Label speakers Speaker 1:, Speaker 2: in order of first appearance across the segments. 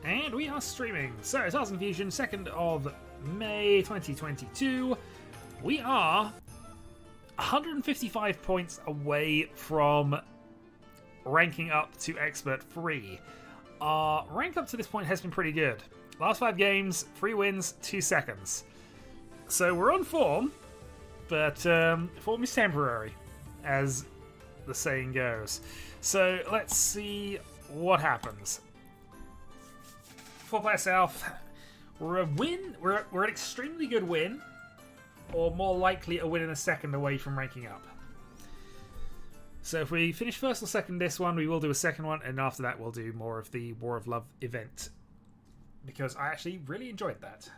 Speaker 1: And we are streaming. So, Stars and Fusion, 2nd of May 2022. We are 155 points away from ranking up to Expert 3. Our rank up to this point has been pretty good. Last 5 games, 3 wins, 2 seconds. So we're on form, but form is temporary, as the saying goes. So let's see what happens. 4-player South, we're a win. We're an extremely good win, or more likely a win in a second away from ranking up. So if we finish first or second this one, we will do a second one, and after that we'll do more of the War of Love event, because I actually really enjoyed that.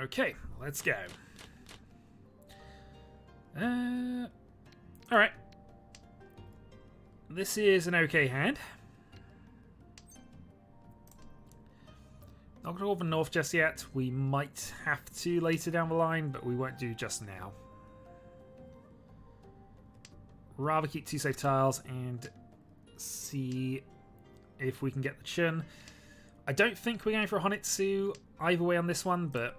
Speaker 1: Okay, let's go. Alright. This is an okay hand. Not going to open North just yet. We might have to later down the line, but we won't do just now. Rather keep 2 safe tiles and see if we can get the Chun. I don't think we're going for a Honitsu either way on this one, but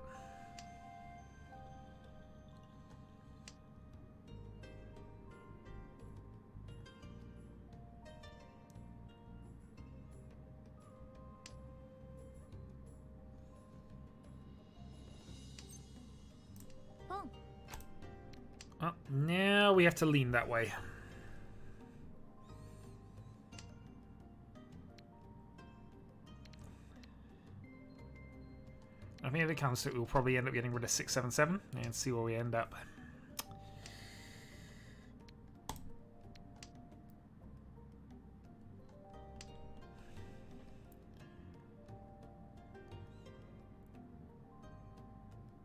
Speaker 1: now we have to lean that way. I think if it comes to it, we'll probably end up getting rid of 677 and see where we end up.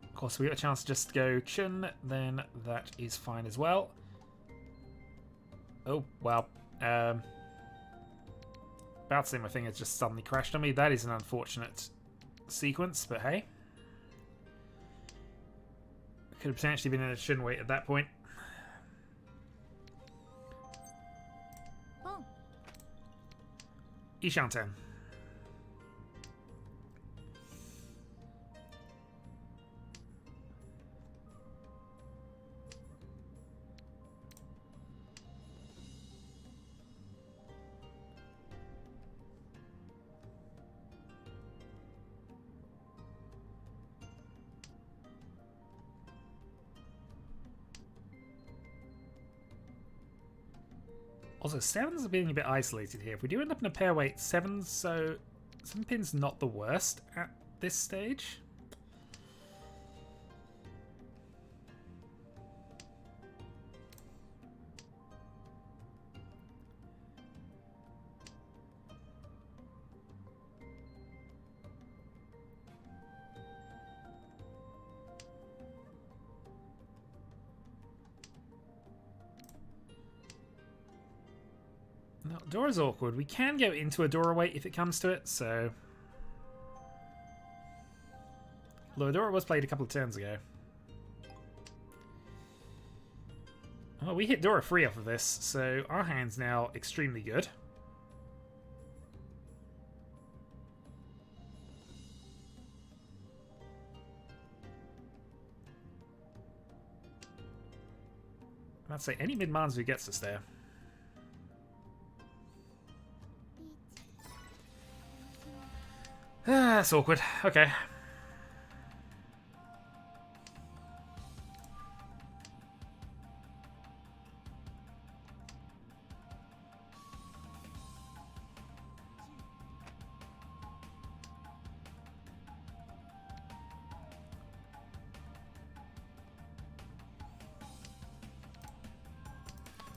Speaker 1: Of course, we get a chance to just go Chun, then that is fine as well. Oh, well. About to say my thing has just suddenly crashed on me. That is an unfortunate sequence, but hey. Could have potentially been in a Chun wait at that point.
Speaker 2: Oh.
Speaker 1: Ishanten. Also, 7s are being a bit isolated here. If we do end up in a pair weight, 7 pin's not the worst at this stage. No, Dora's awkward. We can go into a Dora weight if it comes to it, so... Although Dora was played a couple of turns ago. Oh, we hit Dora free off of this, so our hand's now extremely good. I'd say any mid-Manzu gets us there. That's awkward. Okay.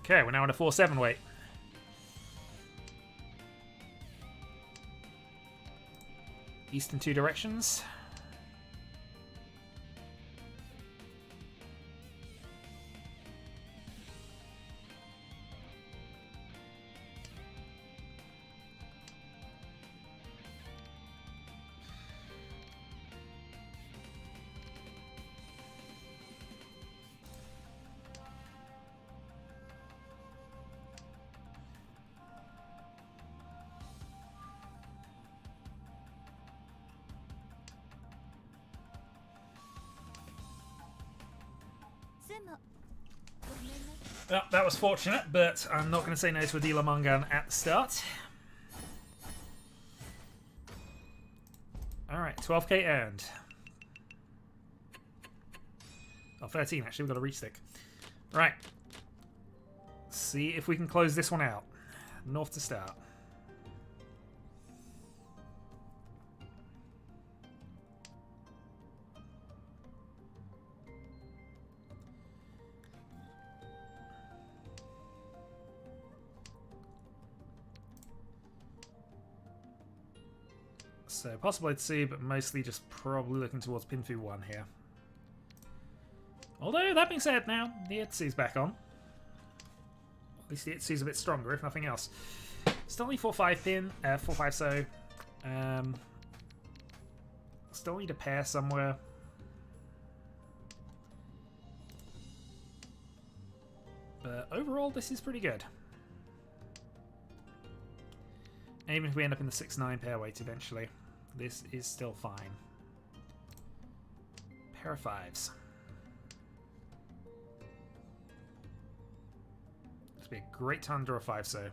Speaker 1: Okay, we're now in a 4-7 weight. East in 2 directions. Well, that was fortunate, but I'm not going to say no to a dealer Mungan at the start. Alright, 12k earned. Oh, 13 actually, we've got a reach stick. Right. See if we can close this one out. North to start. So possibly to see, but mostly just probably looking towards Pinfu 1 here. Although, that being said now, the Itsu's back on. At least the Itsu's a bit stronger, if nothing else. Still need 4-5 pin, 4-5 so. Still need a pair somewhere. But overall, this is pretty good. And even if we end up in the 6-9 pair weight eventually, this is still fine. Pair of 5s. This would be a great time to draw a 5 so.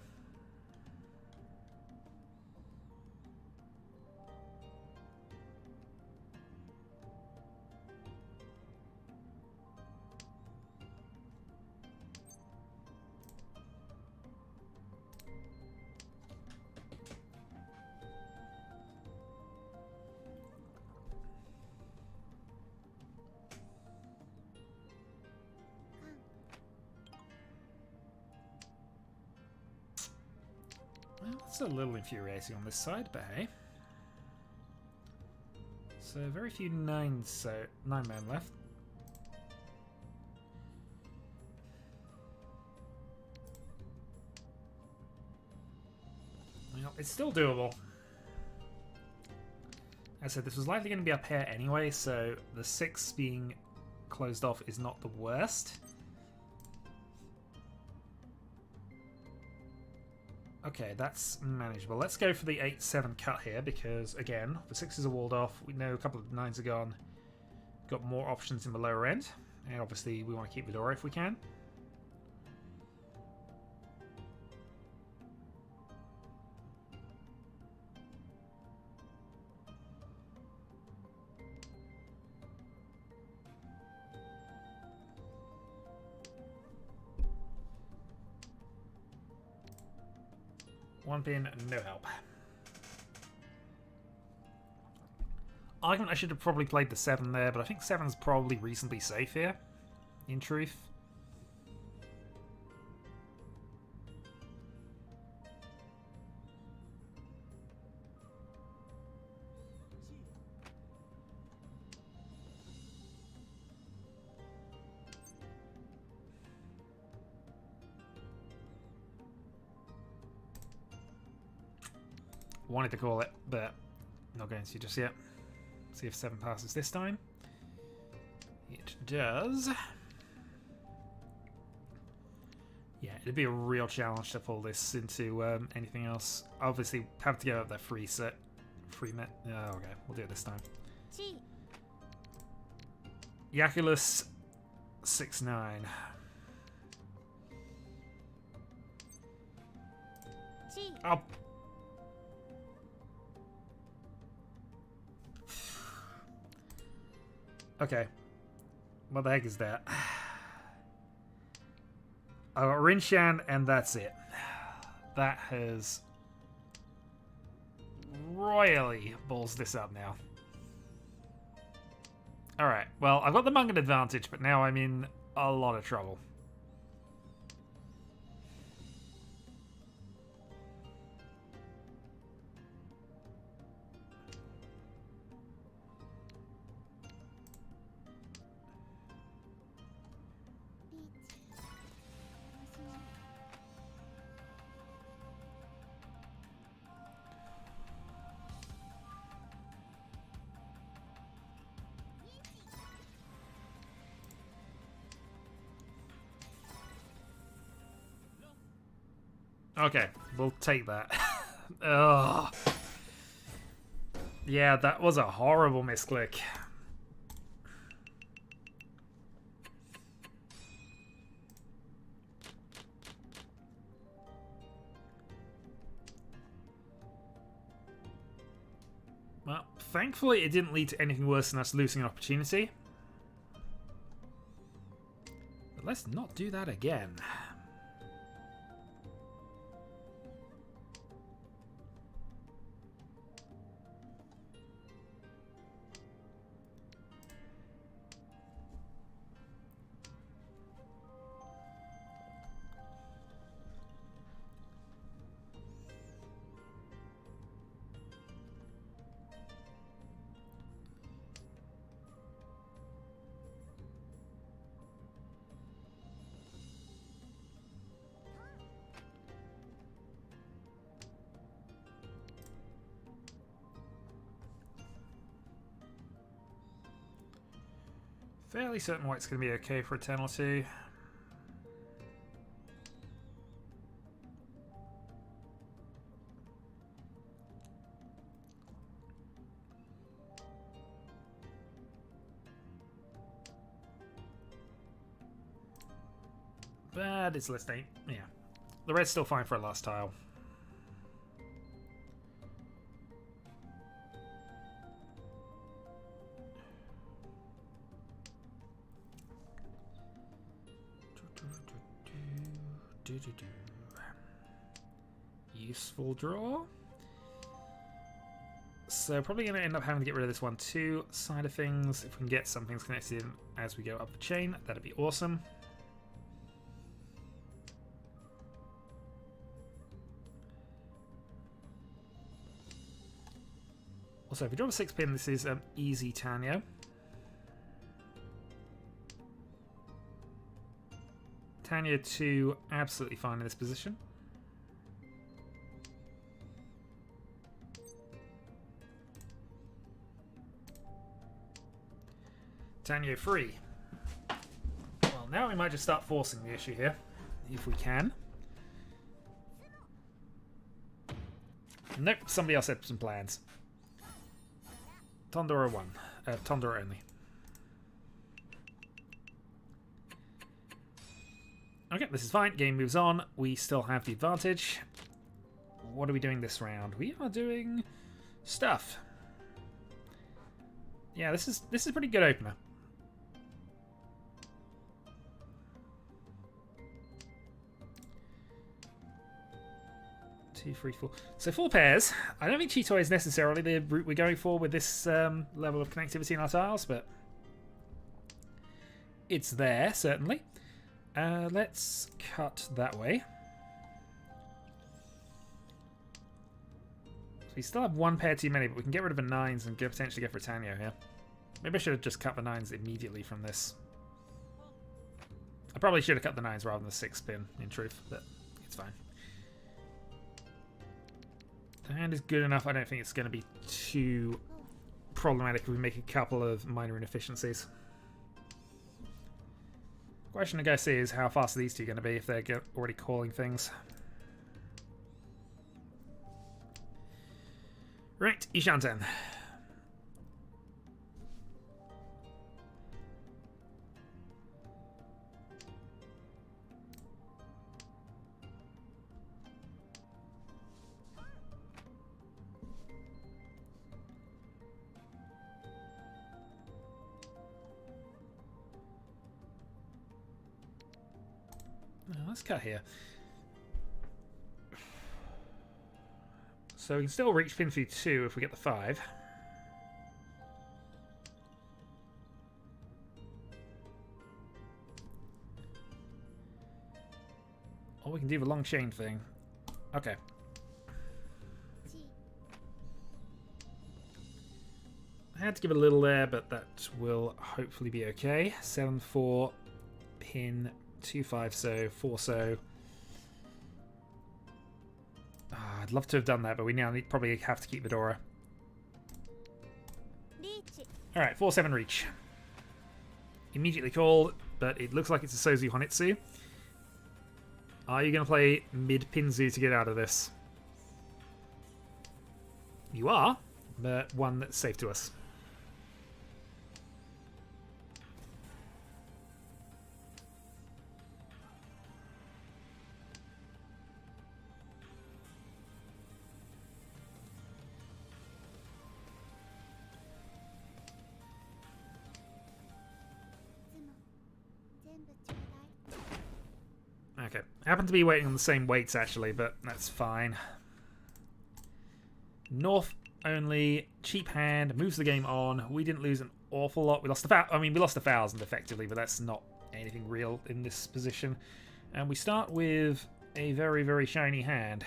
Speaker 1: It's a little infuriating on this side, but hey. So very few 9 men left. Well, it's still doable. As I said, this was likely going to be a pair anyway, so the 6 being closed off is not the worst. Okay, that's manageable. Let's go for the 8-7 cut here because, again, the 6s are walled off. We know a couple of 9s are gone. Got more options in the lower end. And obviously we want to keep the door if we can. One pin, no help. Argument I should have probably played the 7 there, but I think 7's probably reasonably safe here, in truth. Wanted to call it, but not going to just yet. See if 7 passes this time. It does. Yeah, it'd be a real challenge to pull this into anything else. Obviously, have to go up that free set. Free met. Oh, okay, we'll do it this time. Yaculus 6-9. Oh. Okay. What the heck is that? I got Rinshan and that's it. That has royally balls this up now. Alright, well, I've got the Mungan advantage, but now I'm in a lot of trouble. Okay, we'll take that. Ugh. Yeah, that was a horrible misclick. Well, thankfully it didn't lead to anything worse than us losing an opportunity. But let's not do that again. Fairly certain white's going to be okay for a turn or two. But it's listing. Yeah. The red's still fine for a last tile. Useful draw. So probably going to end up having to get rid of this 1-2 side of things. If we can get some things connected in as we go up the chain, that'd be awesome. Also, if we drop a 6-pin, this is easy Tanyo. Tanyo 2, absolutely fine in this position. Tanyo 3. Well, now we might just start forcing the issue here, if we can. Nope, somebody else had some plans. Tondora 1. Tondora only. Okay, this is fine. Game moves on. We still have the advantage. What are we doing this round? We are doing stuff. Yeah, this is a pretty good opener. 2, 3, 4. So 4 pairs. I don't think Cheetoy is necessarily the route we're going for with this level of connectivity in our tiles, but it's there, certainly. Let's cut that way. So we still have 1 pair too many, but we can get rid of the 9s and potentially go for Tanyo here. Maybe I should have just cut the 9s immediately from this. I probably should have cut the 9s rather than the 6-pin, in truth, but it's fine. The hand is good enough. I don't think it's going to be too problematic if we make a couple of minor inefficiencies. Question I guess is how fast are these two going to be if they're already calling things. Right, Ishanten. Let's cut here. So we can still reach pin 2 if we get the 5. Or we can do the long chain thing. Okay. I had to give it a little there, but that will hopefully be okay. 7, 4, pin 2, 5, so 4, so. I'd love to have done that, but we now probably have to keep the Dora. Alright, 4, 7 reach. Immediately called, but it looks like it's a Sozu Honitsu. Are you going to play mid-Pinzu to get out of this? You are, but one that's safe to us. Okay. Happen to be waiting on the same weights, actually, but that's fine. North only. Cheap hand. Moves the game on. We didn't lose an awful lot. We lost we lost 1,000 effectively, but that's not anything real in this position. And we start with a very, very shiny hand.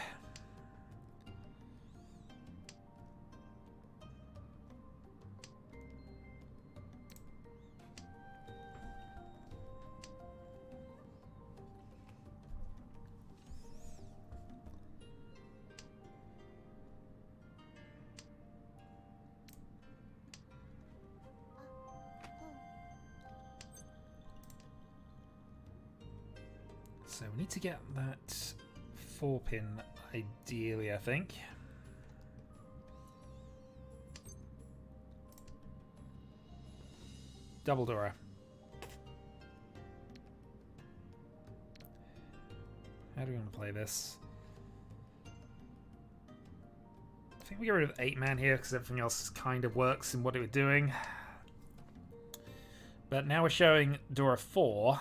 Speaker 1: So we need to get that 4-pin ideally, I think. Double Dora. How do we want to play this? I think we get rid of 8-man here because everything else kind of works in what it was doing. But now we're showing Dora 4.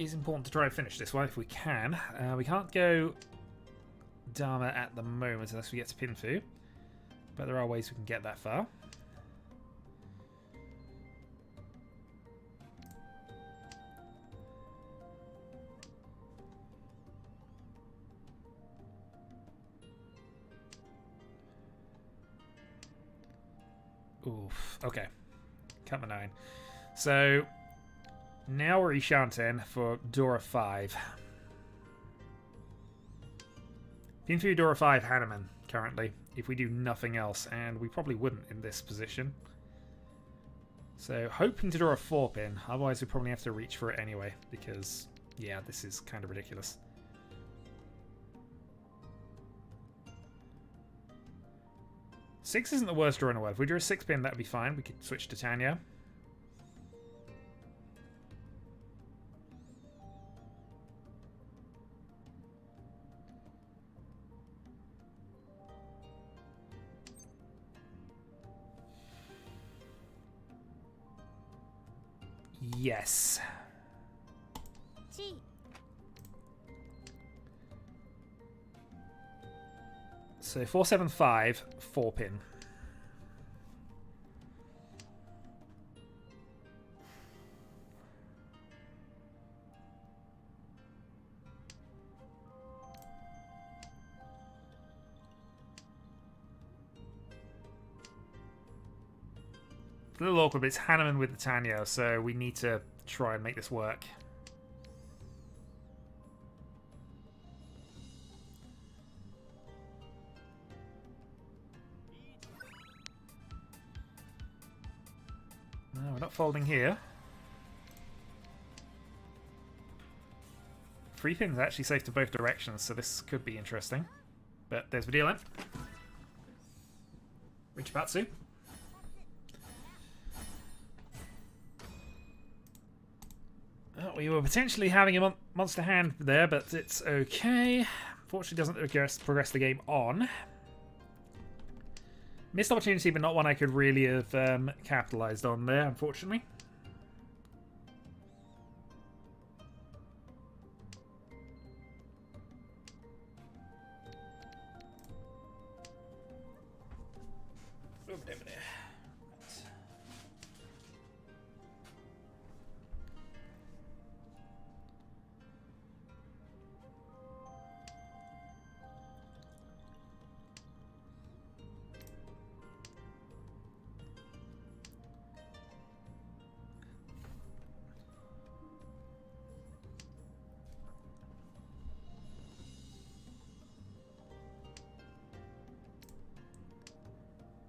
Speaker 1: It's important to try and finish this one if we can. We can't go Dharma at the moment unless we get to Pinfu, but there are ways we can get that far. Oof. Okay. Cut my 9. So now we're Ishanten for Dora 5. Pinfu Dora 5 Hanuman currently, if we do nothing else, and we probably wouldn't in this position. So hoping to draw a 4-pin, otherwise we probably have to reach for it anyway, because, yeah, this is kind of ridiculous. Six isn't the worst draw in the world. If we drew a 6-pin, that would be fine. We could switch to Tanya. Yes. So 475, 4-pin. A little awkward, but it's Hanuman with the Tanya, so we need to try and make this work. No, we're not folding here. 3 pins are actually safe to both directions, so this could be interesting. But there's Vidilin. Richibatsu. Oh, we were potentially having a monster hand there, but it's okay. Fortunately, doesn't progress the game on. Missed opportunity, but not one I could really have capitalized on there, unfortunately.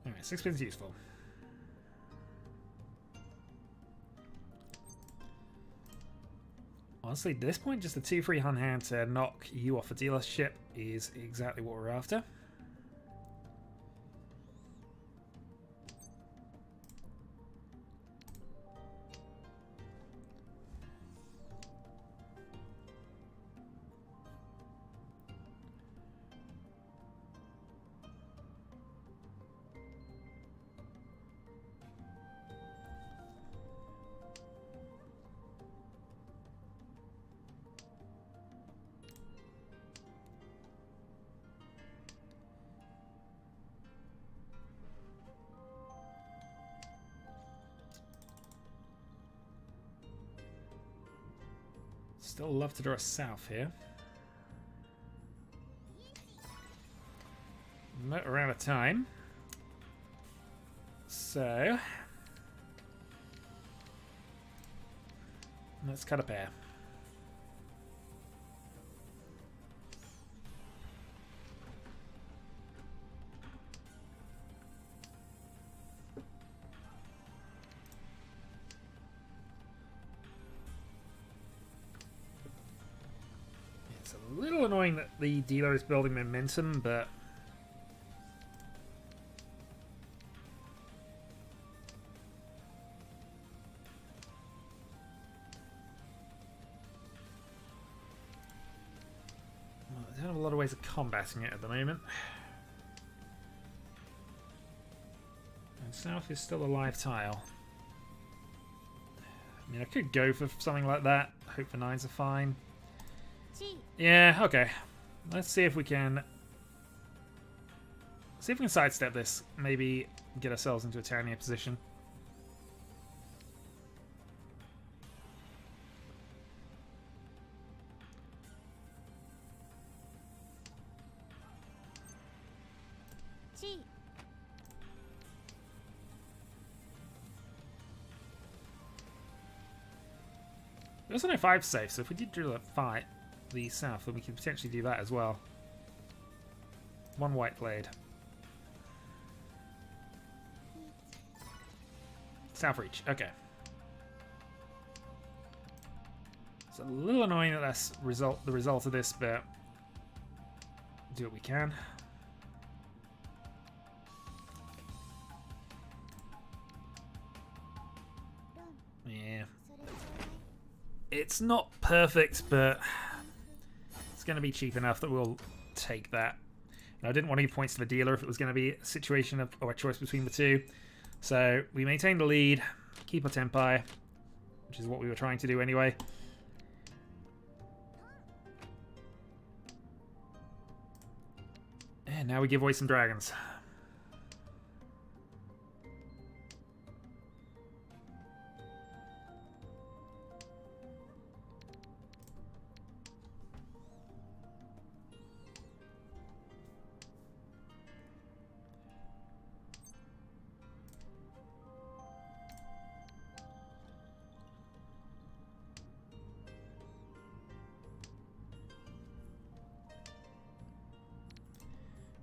Speaker 1: Alright, 6 pins useful. Honestly, at this point, just a 2-3 on hand to knock you off a dealership is exactly what we're after. Still love to draw a south here. Not around of time. So let's cut a pair. It's a little annoying that the dealer is building momentum, but I don't have a lot of ways of combating it at the moment. And south is still a live tile. I mean, I could go for something like that. Hope the nines are fine. Yeah, okay. Let's see if we can... see if we can sidestep this. Maybe get ourselves into a Tanya position. There's only 5 safe, so if we did drill a fight the south, then we could potentially do that as well. 1 white blade. South reach, okay. It's a little annoying that that's the result of this, but do what we can. Yeah. It's not perfect, but it's going to be cheap enough that we'll take that. And I didn't want to give points to the dealer if it was going to be a situation of, or a choice between the two. So we maintain the lead, keep our tempi, which is what we were trying to do anyway. And now we give away some dragons.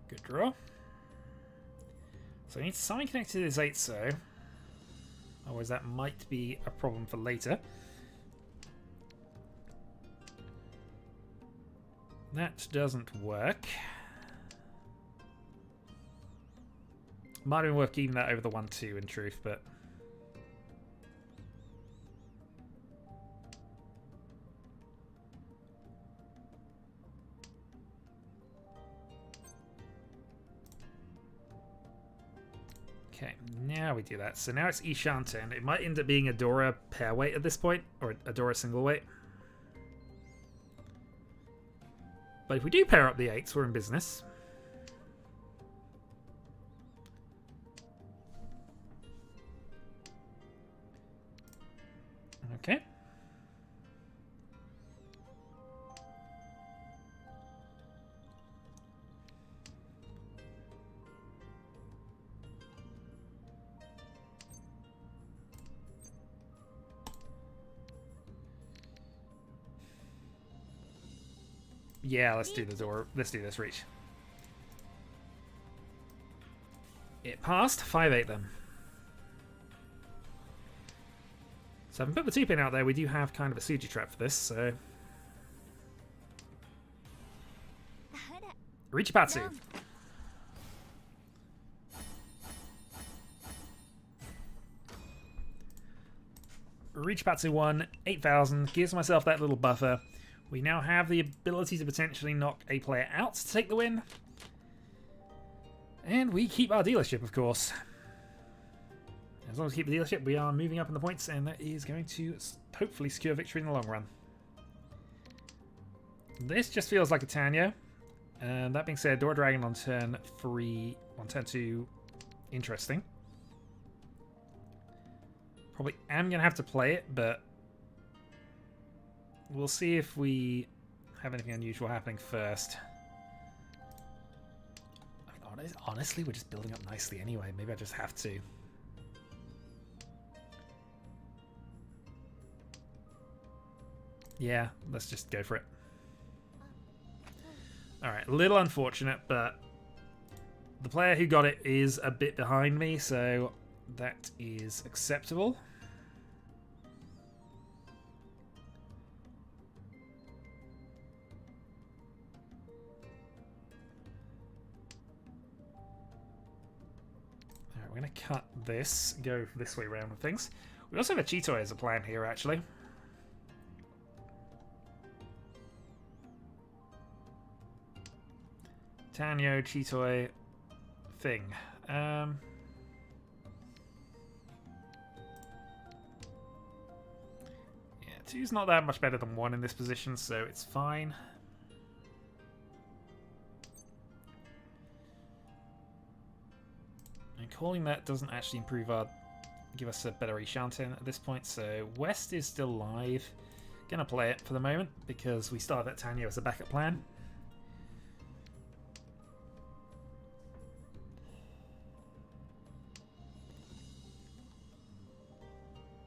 Speaker 1: Good draw. So I need something connected to this 8 so. Otherwise that might be a problem for later. That doesn't work. Might have been worth keeping that over the 1-2 in truth, but... okay, now we do that. So now it's Ishanta, and it might end up being Adora pair weight at this point, or Adora single weight. But if we do pair up the 8s, we're in business. Okay. Yeah, let's do the door. Let's do this reach. It passed. 5-8 then. So I haven't put the 2-pin out there. We do have kind of a Suji trap for this, so... Richipatsu. Richipatsu 1, 8,000. Gives myself that little buffer. We now have the ability to potentially knock a player out to take the win. And we keep our dealership, of course. As long as we keep the dealership, we are moving up in the points, and that is going to hopefully secure victory in the long run. This just feels like a Tanya. And that being said, Dora Dragon on turn 3, on turn 2, interesting. Probably am going to have to play it, but We'll see if we have anything unusual happening first. I mean, honestly, we're just building up nicely anyway. Maybe I just have to. Yeah, let's just go for it. Alright, a little unfortunate, but the player who got it is a bit behind me, so that is acceptable. Alright, we're going to cut this, go this way around with things. We also have a Cheetoy as a plan here, actually. Tanyo, Cheetoy, thing. Yeah, 2's not that much better than 1 in this position, so it's fine. And calling that doesn't actually give us a better Reshanten at this point, so West is still live. Gonna play it for the moment, because we started that Tanyo as a backup plan.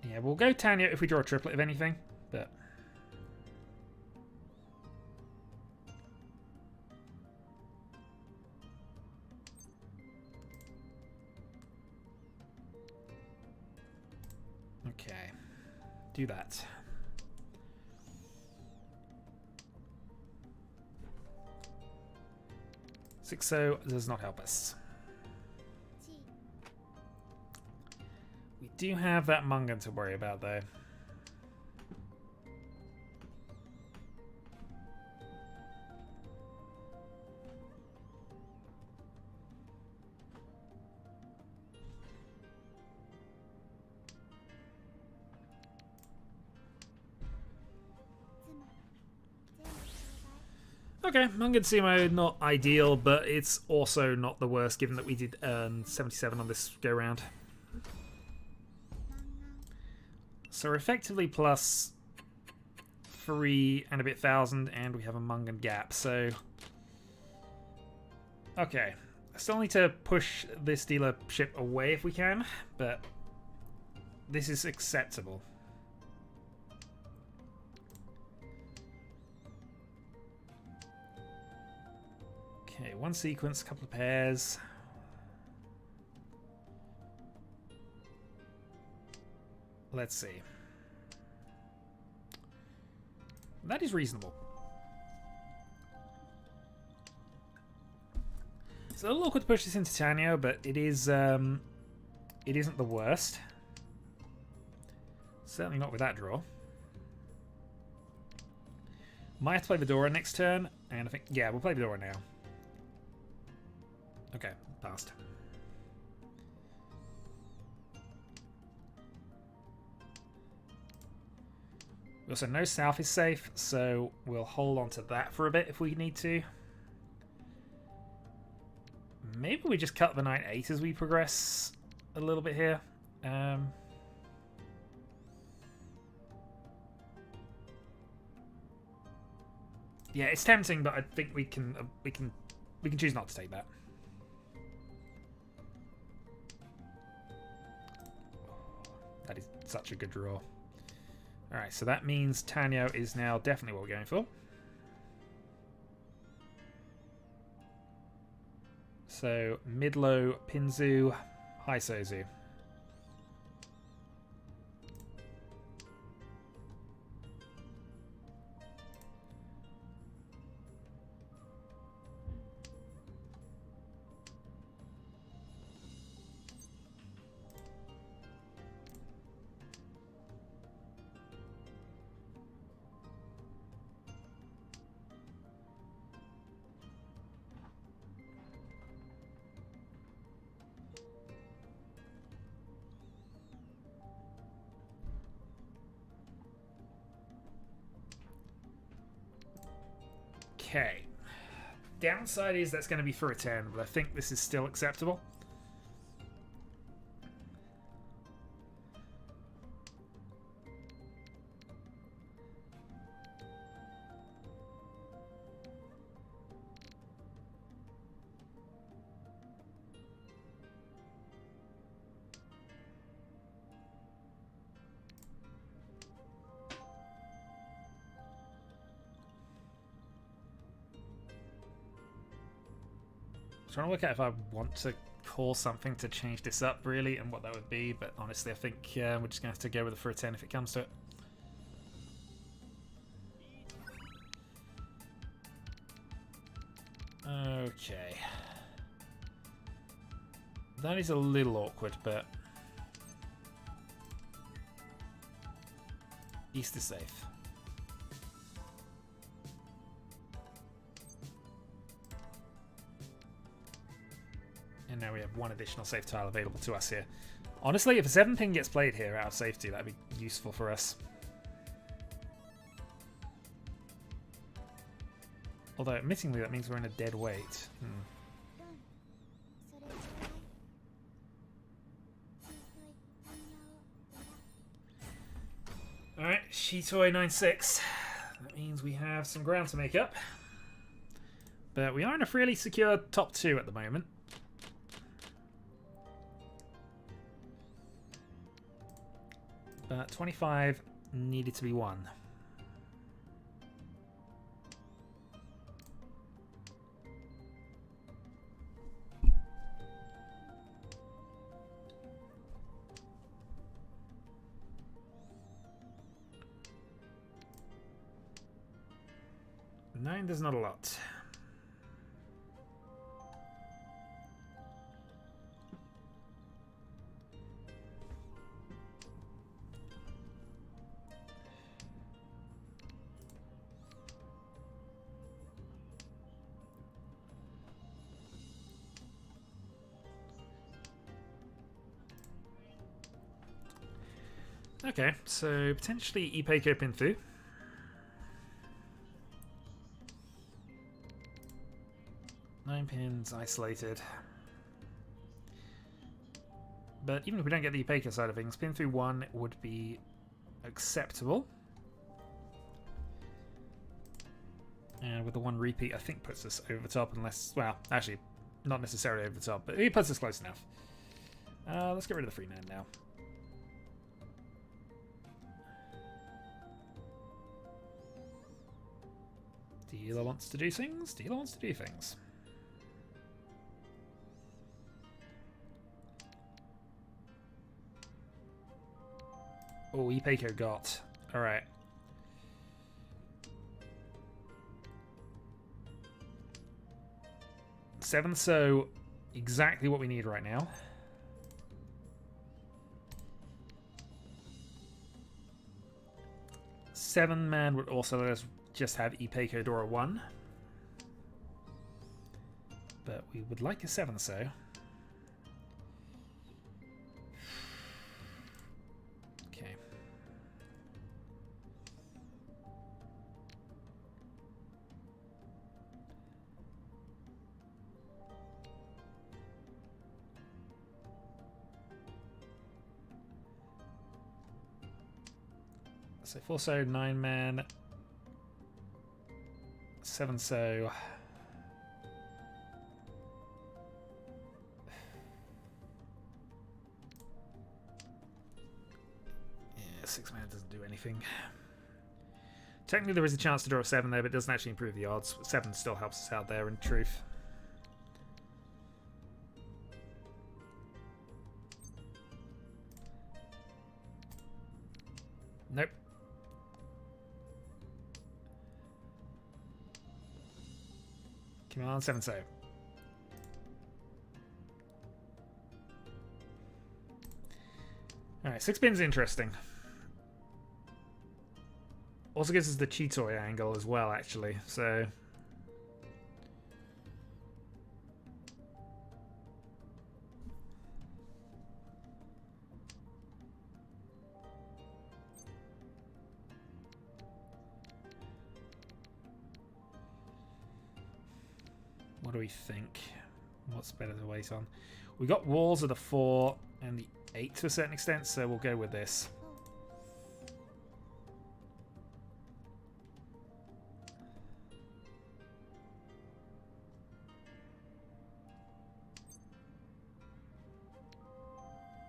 Speaker 1: Yeah, we'll go Tanyo if we draw a triplet, if anything, but... Okay, do that. Sixo does not help us. We do have that Mungan to worry about, though. Okay, Mungan Sumo, not ideal, but it's also not the worst, given that we did earn 77 on this go-round. So we're effectively plus 3 and a bit thousand, and we have a Mungan gap, so... Okay, I still need to push this dealership away if we can, but this is acceptable. Okay, one sequence, couple of pairs. Let's see. That is reasonable. It's a little awkward to push this into Tanyo, but it is it isn't the worst. Certainly not with that draw. Might have to play Vidora next turn, and I think yeah, we'll play Vidora now. Okay, passed. We also know south is safe, so we'll hold on to that for a bit if we need to. Maybe we just cut the knight 8 as we progress a little bit here. Yeah, it's tempting, but I think we can choose not to take that. That is such a good draw. Alright, so that means Tanyo is now definitely what we're going for. So, mid-low Pinzu, high Sozu. Okay. Downside is that's going to be for a 10, but I think this is still acceptable. trying to work out if I want to call something to change this up, really, and what that would be. But honestly, I think we're just going to have to go with it for a 10 if it comes to it. Okay. That is a little awkward, but east is safe. And now we have one additional safe tile available to us here. Honestly, if a 7 ping gets played here out of safety, that'd be useful for us. Although, admittingly, that means we're in a dead weight. Alright, Shitoi 96. That means we have some ground to make up. But we are in a fairly secure top 2 at the moment. But 25 needed to be won. Nine, there's not a lot. Okay, so potentially Ipeco Pinthu. Nine pins isolated. But even if we don't get the Ipeco side of things, Pinthu 1 would be acceptable. And with the 1 repeat, I think puts us over the top, unless, well, actually, not necessarily over the top, but it puts us close enough. Let's get rid of the free man now. Dealer wants to do things. Dealer wants to do things. Oh, Ipeco got. Alright. Seven, so exactly what we need right now. Seven man would also let us just have Ipeco Dora 1. But we would like a 7 so. Okay. So 4 so, 9 man. 7 so. Yeah, 6 man doesn't do anything. Technically there is a chance to draw a 7 there, but it doesn't actually improve the odds. 7 still helps us out there in truth. Nope. Come on, 7 so. Alright, 6 pin's interesting. Also gives us the Chitoi angle as well, actually, so. What do we think? What's better to wait on? We got walls of the 4 and the 8 to a certain extent, so we'll go with this.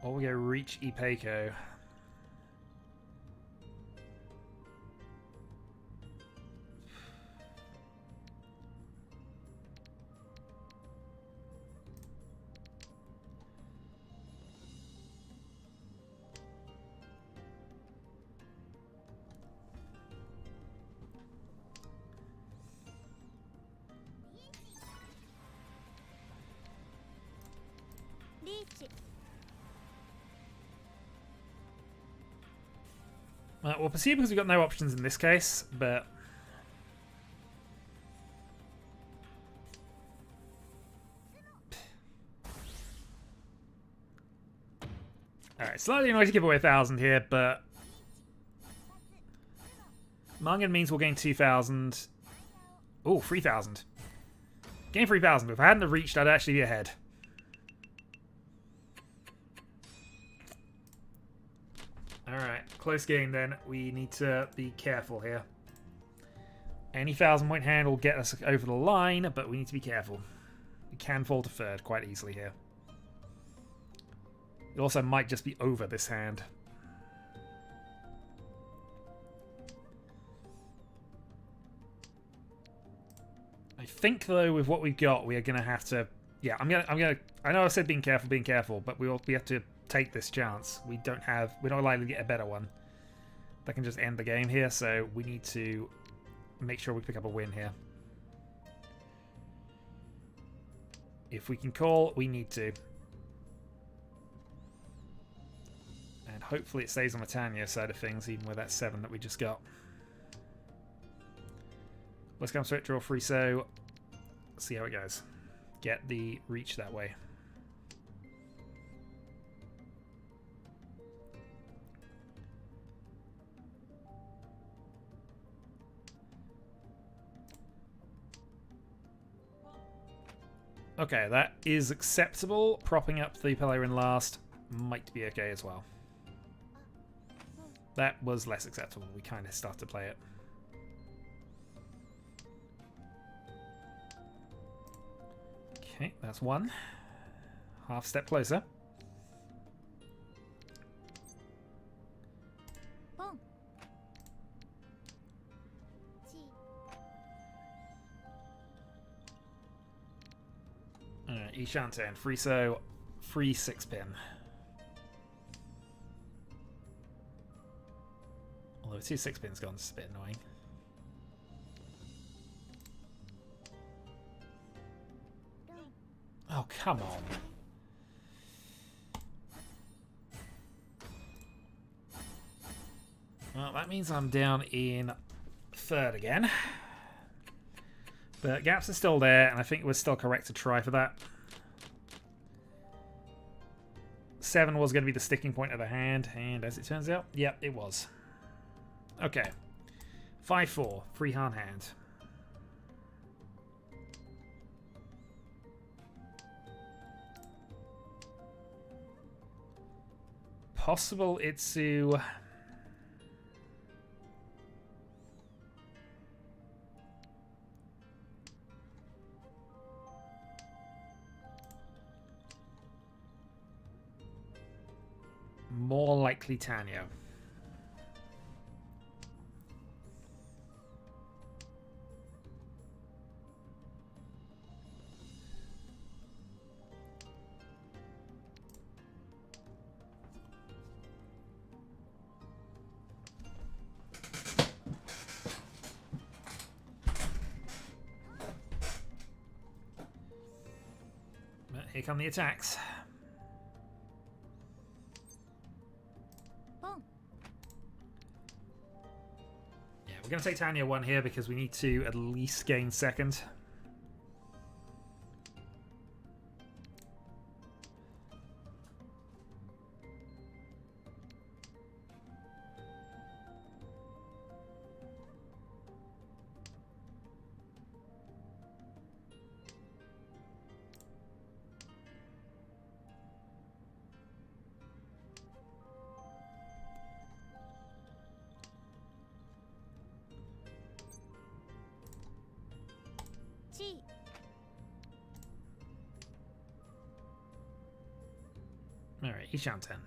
Speaker 1: Or we go reach Ipeco. We'll proceed because we've got no options in this case, but... Alright, slightly annoyed to give away 1,000 here, but... Mangan means we'll gain 2,000. Oh, 3,000. Gain 3,000. If I hadn't have reached, I'd actually be ahead. Alright, close game then. We need to be careful here. Any 1,000-point hand will get us over the line, but we need to be careful. We can fall to third quite easily here. It also might just be over this hand. I think though, with what we've got, we are gonna have to. Yeah, I'm gonna. I know I said being careful, but we have to take this chance. We're not likely to get a better one. That can just end the game here. So we need to make sure we pick up a win here. If we can call, we need to. And hopefully it stays on the Tanya side of things, even with that 7 that we just got. Let's come straight, draw free, so see how it goes. Get the reach that way. Okay, that is acceptable. Propping up the player in last might be okay as well. That was less acceptable. We kind of started to play it. Okay, that's one. Half step closer. Alright, Ishanten. Free so, free 6-pin. Although 2 6-pins gone, it's a bit annoying. Oh, come on. Well, that means I'm down in third again. But gaps are still there, and I think we're still correct to try for that. 7 was going to be the sticking point of the hand, and as it turns out, yep, it was. Okay. 5-4, free-hand hand. Possible Itsu. More likely Tanya. But here come the attacks. We're going to take Tanya 1 here because we need to at least gain second. Alright, Ishanten.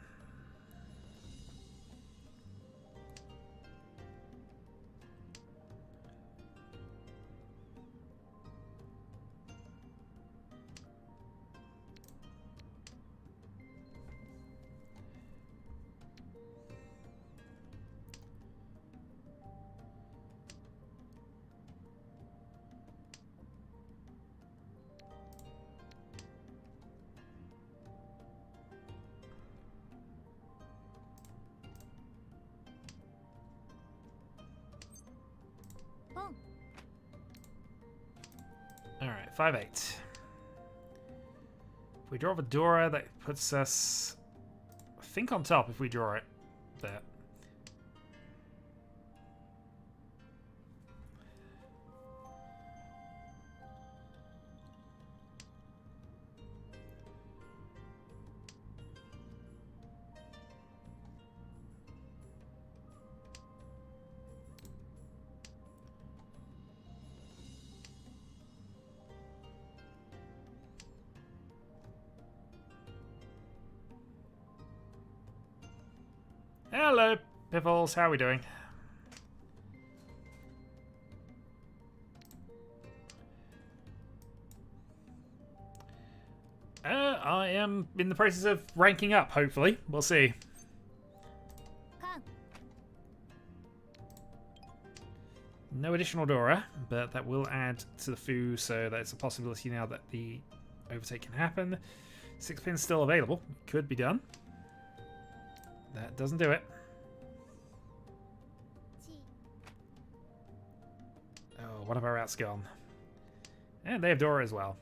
Speaker 1: 5-8. If we draw the Dora, that puts us, I think, on top if we draw it. There. Hello, Piffles. How are we doing? I am in the process of ranking up, hopefully. We'll see. No additional Dora, but that will add to the foo, so that it's a possibility now that the overtake can happen. 6 pins still available. Could be done. That doesn't do it. Oh, one of our routes gone. And they have Dora as well.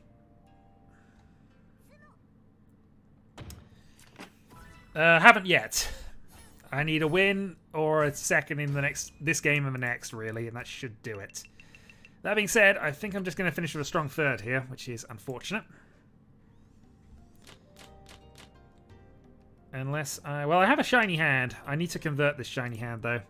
Speaker 1: Haven't yet. I need a win or a second in this game and the next, really, and that should do it. That being said, I think I'm just going to finish with a strong third here, which is unfortunate. Unless I... Well, I have a shiny hand. I need to convert this shiny hand, though.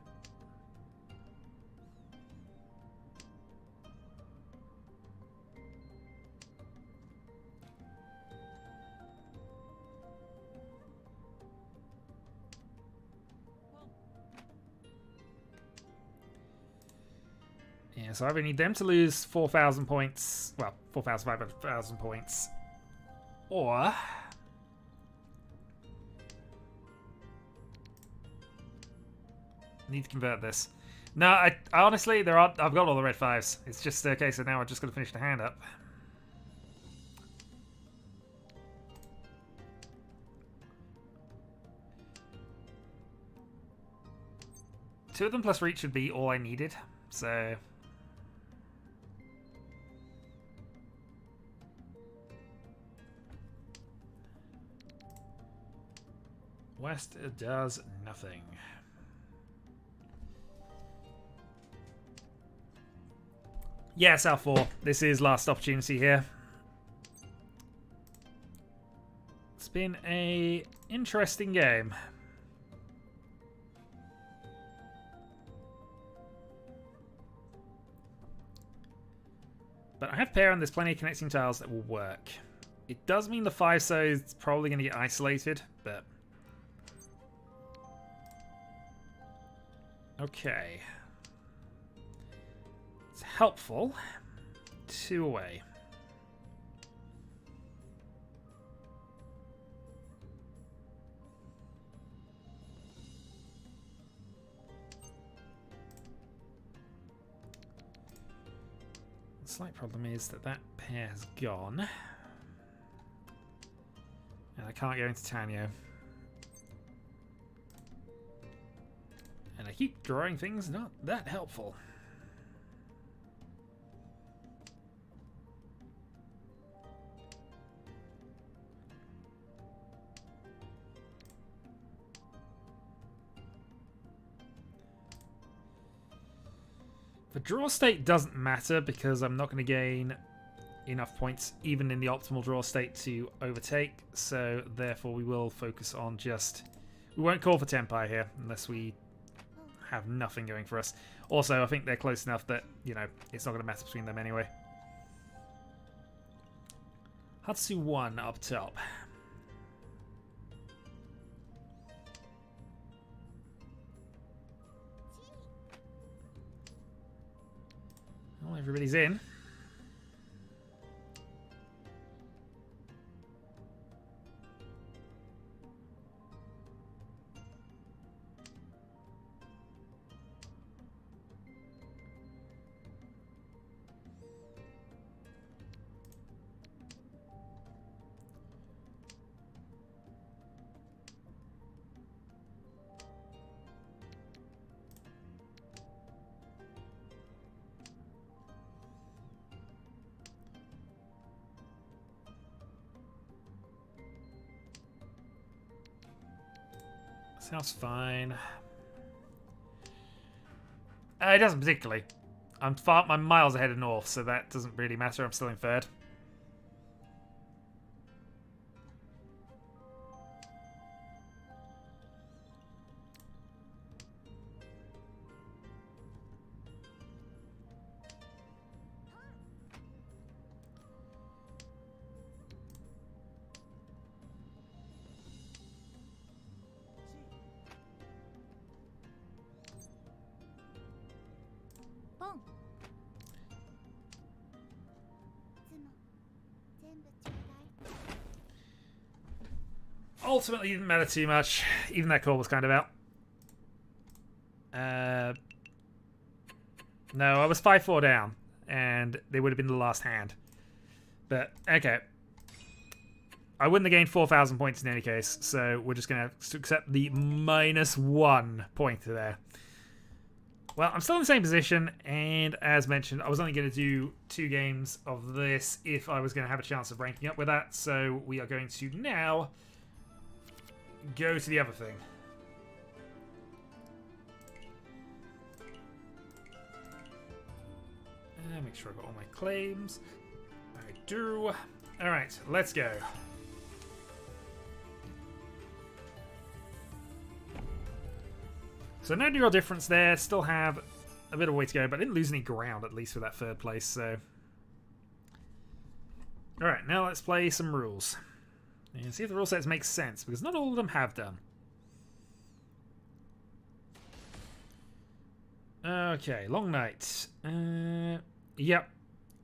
Speaker 1: Yeah, so I either need them to lose 4,000 points. Well, 4,500 points. Or... need to convert this. No, I honestly, I've got all the red 5s. It's just a case of now I'm just going to finish the hand up. Two of them plus reach would be all I needed, so... West does nothing. Yes, L4. This is last opportunity here. It's been a interesting game. But I have pair and there's plenty of connecting tiles that will work. It does mean the 5-so is probably going to get isolated, but... Okay. It's helpful. 2 away. The slight problem is that that pair's gone. And I can't go into Tanyo. And I keep drawing things not that helpful. The draw state doesn't matter because I'm not going to gain enough points even in the optimal draw state to overtake, so therefore we will focus on just... We won't call for Tenpai here unless we have nothing going for us. Also, I think they're close enough that, you know, it's not going to matter between them anyway. Hatsu 1 up top. Well, everybody's in. South's fine. It doesn't particularly. I'm miles ahead of North, so that doesn't really matter. I'm still in third. Ultimately, it didn't matter too much. Even that call was kind of out. No, I was 5-4 down, and they would have been the last hand. But, okay. I wouldn't have gained 4,000 points in any case, so we're just going to accept the -1 point there. Well, I'm still in the same position, and as mentioned, I was only going to do 2 games of this if I was going to have a chance of ranking up with that, so we are going to now go to the other thing. Make sure I've got all my claims. I do. Alright, let's go. So no real difference there. Still have a bit of way to go, but I didn't lose any ground, at least, for that 3rd place, so... Alright, now let's play some rules. And see if the rule sets make sense, because not all of them have done. Okay, long night. Yep,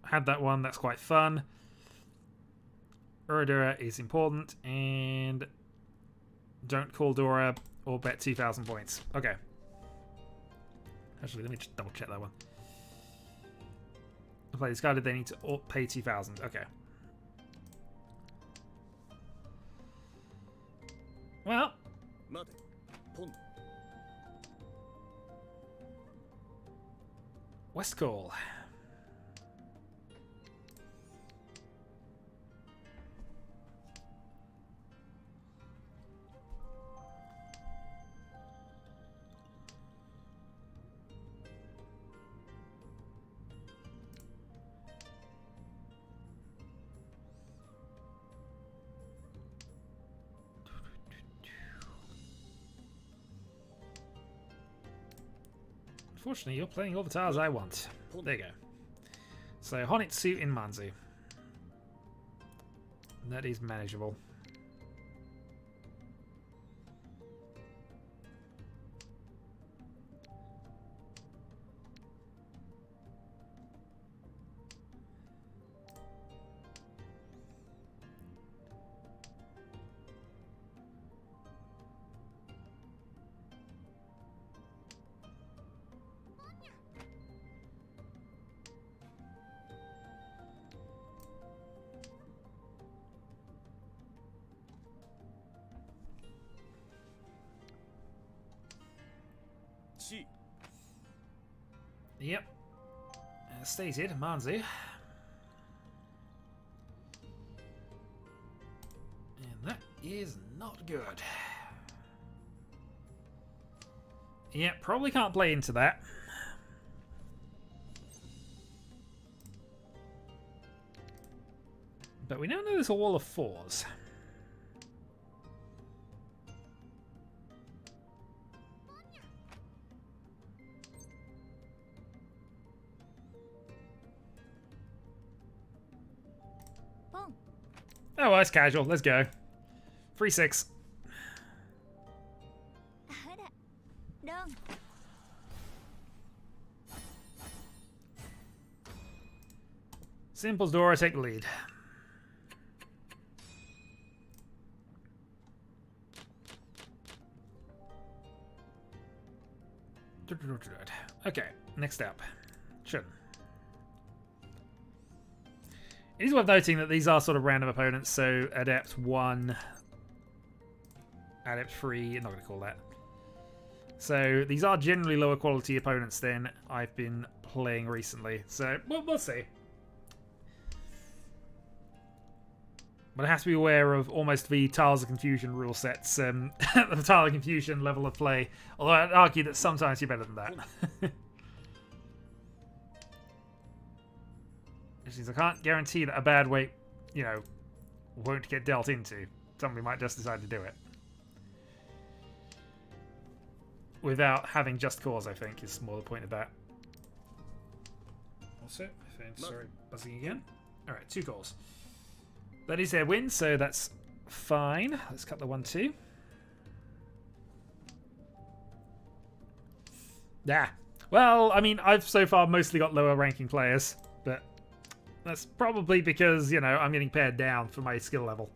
Speaker 1: had that one. That's quite fun. Uradura is important, and don't call Dora or bet 2,000 points. Okay. Actually, let me just double check that one. If I discarded, they need to pay 2,000. Okay. Well. West Call. Unfortunately, you're playing all the tiles I want. There you go. So, Honitsu in Manzu. That is manageable. Yep. As stated, Manzu. And that is not good. Yep, probably can't play into that. But we now know there's a wall of 4s. Oh, well, it's casual. Let's go. 3-6. Simple's Dora take the lead. Okay, next up. Shun. It is worth noting that these are sort of random opponents, so Adept 1, Adept 3, I'm not going to call that. So these are generally lower quality opponents than I've been playing recently, so we'll see. But I have to be aware of almost the Tiles of Confusion rule sets, the Tile of Confusion level of play. Although I'd argue that sometimes you're better than that. Which means I can't guarantee that a bad weight, you know, won't get dealt into. Somebody might just decide to do it. Without having just cause, I think, is more the point of that. Also, my phone's sorry, buzzing again. Alright, 2 calls. That is their win, so that's fine. Let's cut the 1-2. Yeah. Well, I mean, I've so far mostly got lower ranking players, but that's probably because, you know, I'm getting pared down for my skill level.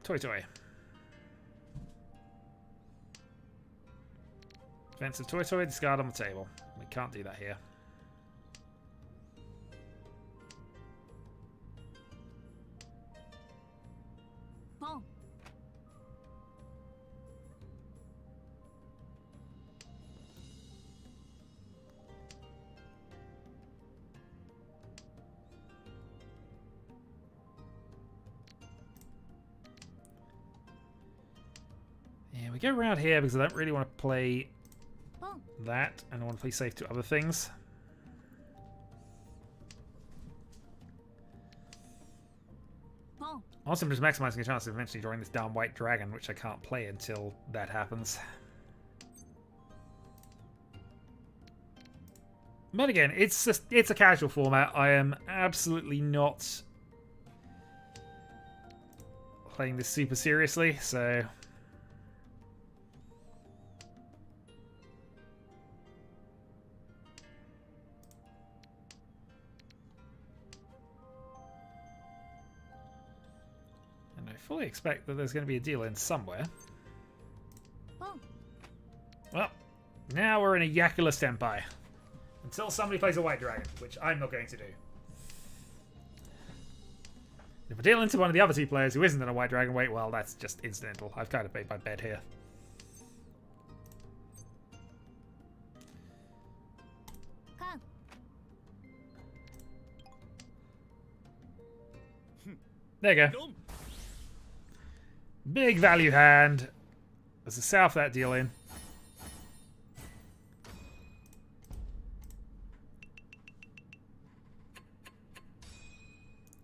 Speaker 1: Toy Toy. Defensive Toy Toy, discard on the table. We can't do that here. We go around here because I don't really want to play that, and I want to play safe to other things. Also, I'm just maximizing the chance of eventually drawing this down white dragon, which I can't play until that happens. But again, it's a casual format. I am absolutely not playing this super seriously, so... fully expect that there's going to be a deal in somewhere. Well, now we're in a Yakulus Senpai. Until somebody plays a white dragon, which I'm not going to do. If I deal into one of the other 2 players who isn't in a white dragon weight, well, that's just incidental. I've kind of made my bed here. There you go. Big value hand. There's a south that deal in.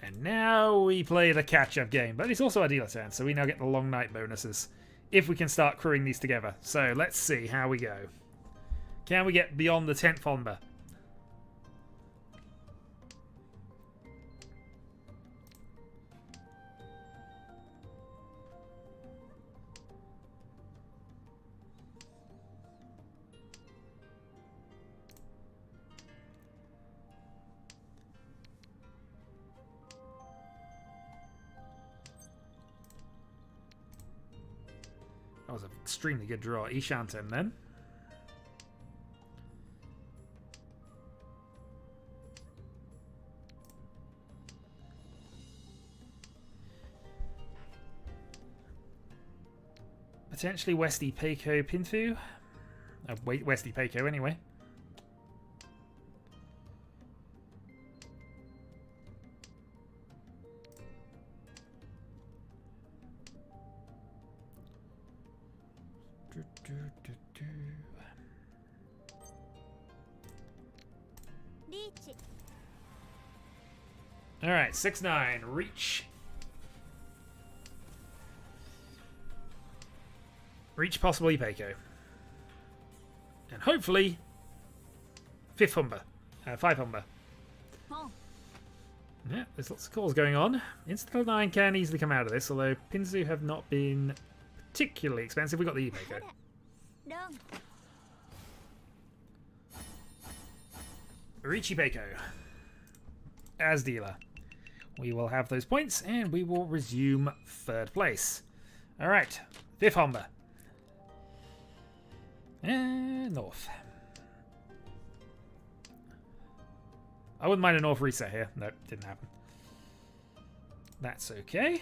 Speaker 1: And now we play the catch-up game. But it's also a dealer turn, so we now get the long night bonuses. If we can start crewing these together. So let's see how we go. Can we get beyond the 10th Honba? That was an extremely good draw. Ishanten then. Potentially Westy Peiko Pinfu. Wait, Westy Peiko anyway. Alright, 6-9. Reach. Reach possibly Peiko. And hopefully 5th Honba. 5 Honba. Yeah, there's lots of calls going on. Insta 9 can easily come out of this, although Pinzu have not been particularly expensive. We got the E-Peiko. Richi Peiko as dealer. We will have those points and we will resume 3rd place. Alright, 5th Honba. And north. I wouldn't mind a north reset here. Nope, didn't happen. That's okay.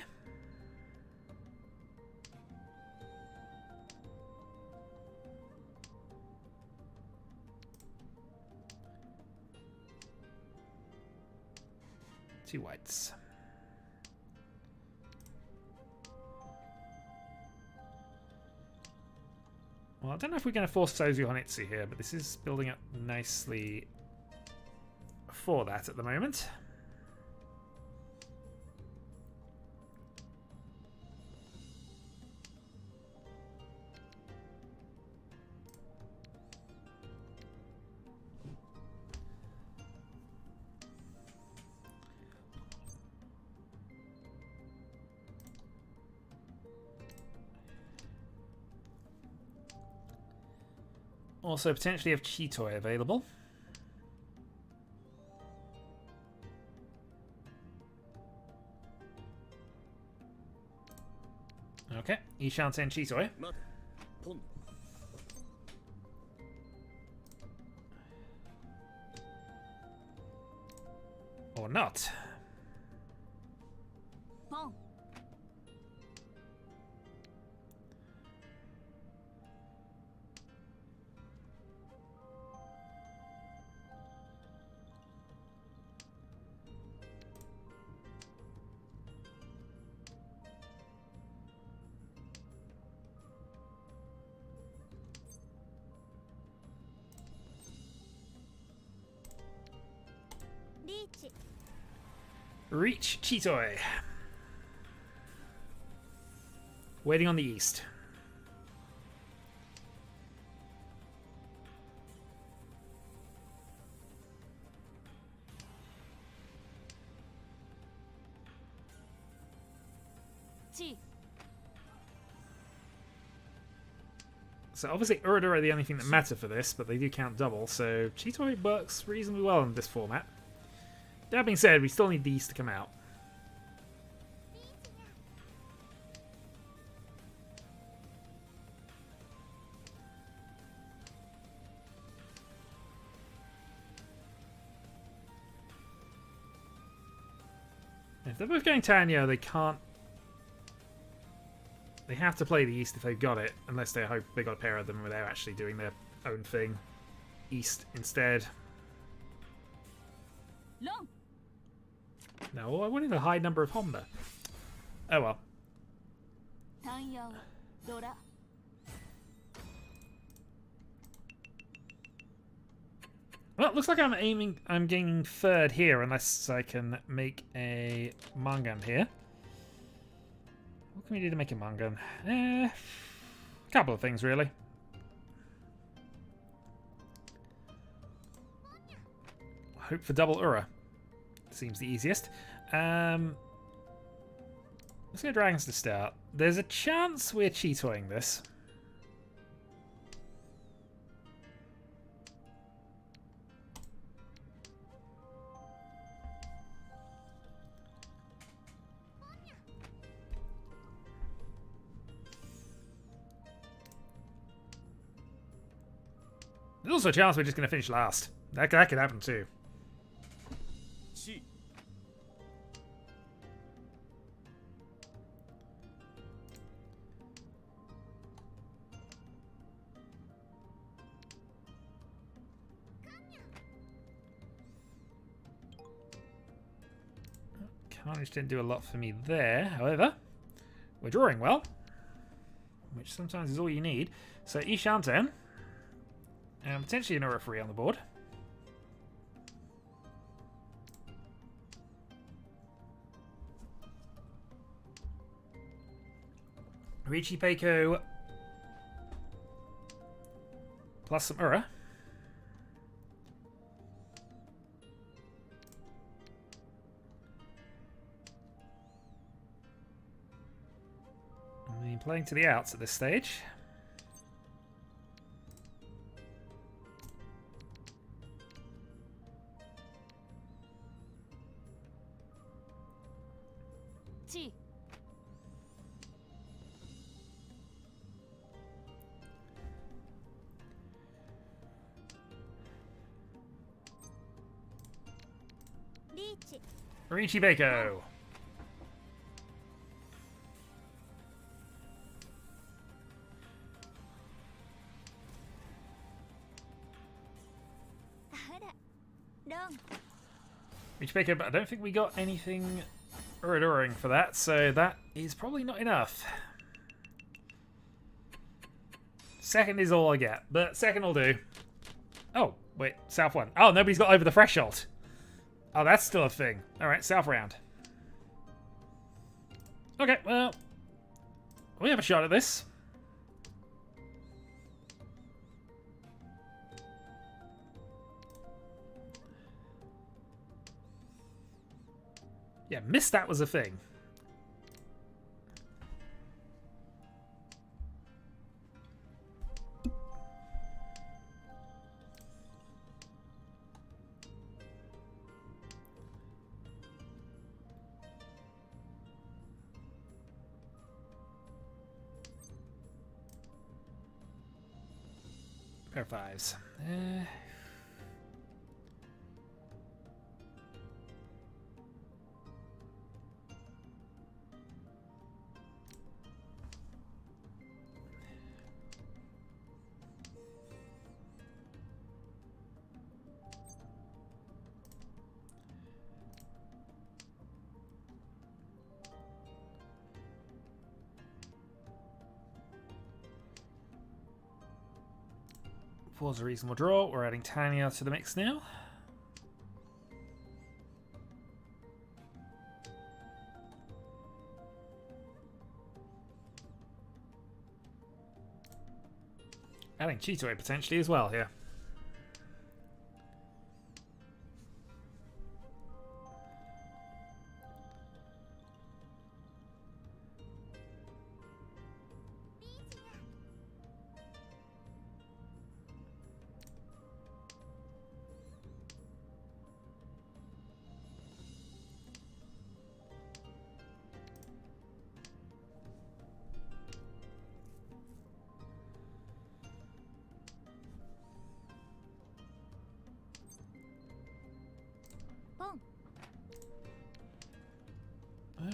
Speaker 1: Two whites. Well, I don't know if we're going to force Sozu Honitsu here, but this is building up nicely for that at the moment. Also, potentially have Chitoi available. Okay, Ishanten and Chitoi. Or not. Reach Chitoi. Waiting on the east. So obviously Urda are the only thing that matter for this, but they do count double, so Chitoi works reasonably well in this format. That being said, we still need these to come out. If they're both going Tanyo, they can't... They have to play the East if they've got it, unless they hope they got a pair of them where they're actually doing their own thing. East instead. No, I wanted a high number of Honda. Oh well. Well, it looks like I'm gaining third here, unless I can make a Mangan here. What can we do to make a Mangan? A couple of things, really. Hope for double Ura. Seems the easiest. Let's go Dragons to start. There's a chance we're Chitoing this. There's also a chance we're just going to finish last. That could happen too. Carnage didn't do a lot for me there, however. We're drawing well, which sometimes is all you need. So Ishanten, and potentially an referee on the board. Riichi Peiko plus some Ura. Playing to the outs at this stage. Riichi Beiko. picker, but I don't think we got anything alluring for that, so that is probably not enough. Second is all I get, but second will do. Oh, wait, south one. Oh, nobody's got over the threshold. Oh, that's still a thing. Alright, south round. Okay, well, we have a shot at this. Yeah, missed that was a thing. Pair of fives. Four's a reasonable draw. We're adding Tanya to the mix now. Adding Cheataway potentially as well here.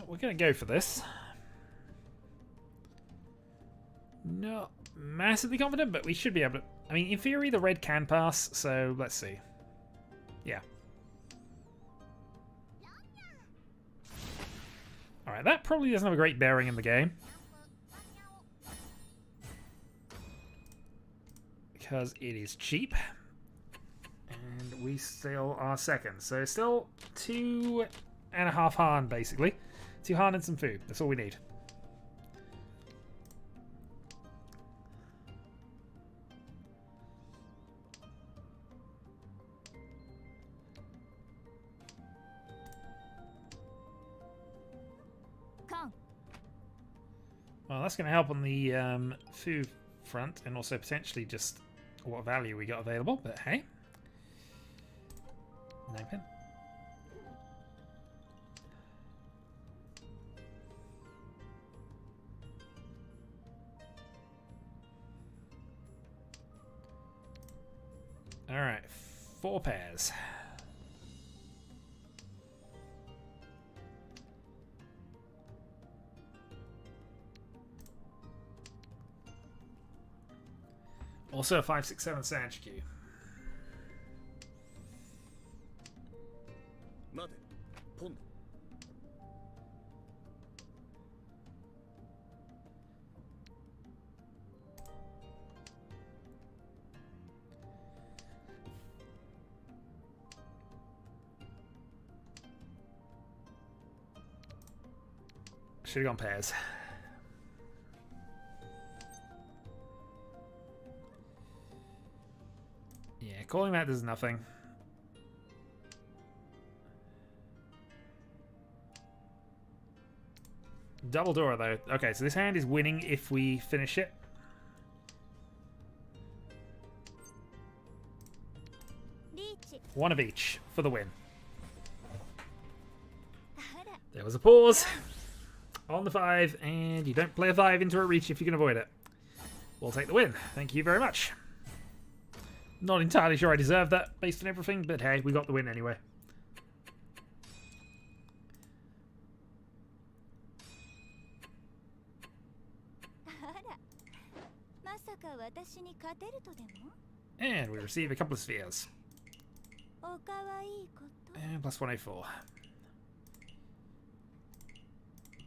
Speaker 1: We're going to go for this. Not massively confident, but we should be able to... I mean, in theory, the red can pass, so let's see. Yeah. Alright, that probably doesn't have a great bearing in the game. Because it is cheap. And we still are second. So still 2.5 Han, basically. 2 Han and some food. That's all we need. Well, that's going to help on the food front and also potentially just what value we got available. But hey. 9 pin. Alright, 4 pairs. Also a 5, 6, 7 Sand queue. Should have gone pairs. Yeah, calling that does nothing. Double door though. Okay, so this hand is winning if we finish it. One of each for the win. There was a pause on the 5, and you don't play a 5 into a reach if you can avoid it. We'll take the win. Thank you very much. Not entirely sure I deserve that based on everything, but hey, we got the win anyway. And we receive a couple of spheres. And plus 104.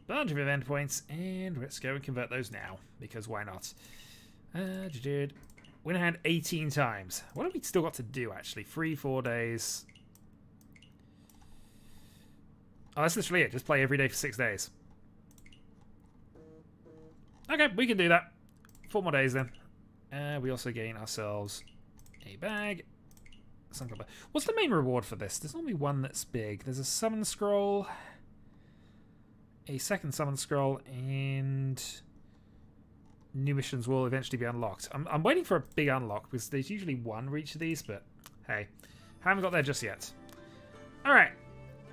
Speaker 1: Bunch of event points, and let's go and convert those now, because why not? Win a hand 18 times. What have we still got to do, actually? 4 days. Oh, that's literally it. Just play every day for 6 days. Okay, we can do that. 4 more days, then. We also gain ourselves a bag. What's the main reward for this? There's only one that's big. There's a summon scroll, a second summon scroll, and new missions will eventually be unlocked. I'm waiting for a big unlock because there's usually one for each of these, but hey, haven't got there just yet. Alright,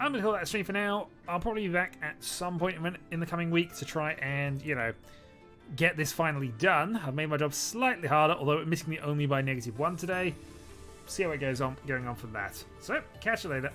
Speaker 1: I'm going to call that a stream for now. I'll probably be back at some point in the coming week to try and, you know, get this finally done. I've made my job slightly harder, although it missed me only by -1 today. See how it goes on going on from that. So, catch you later.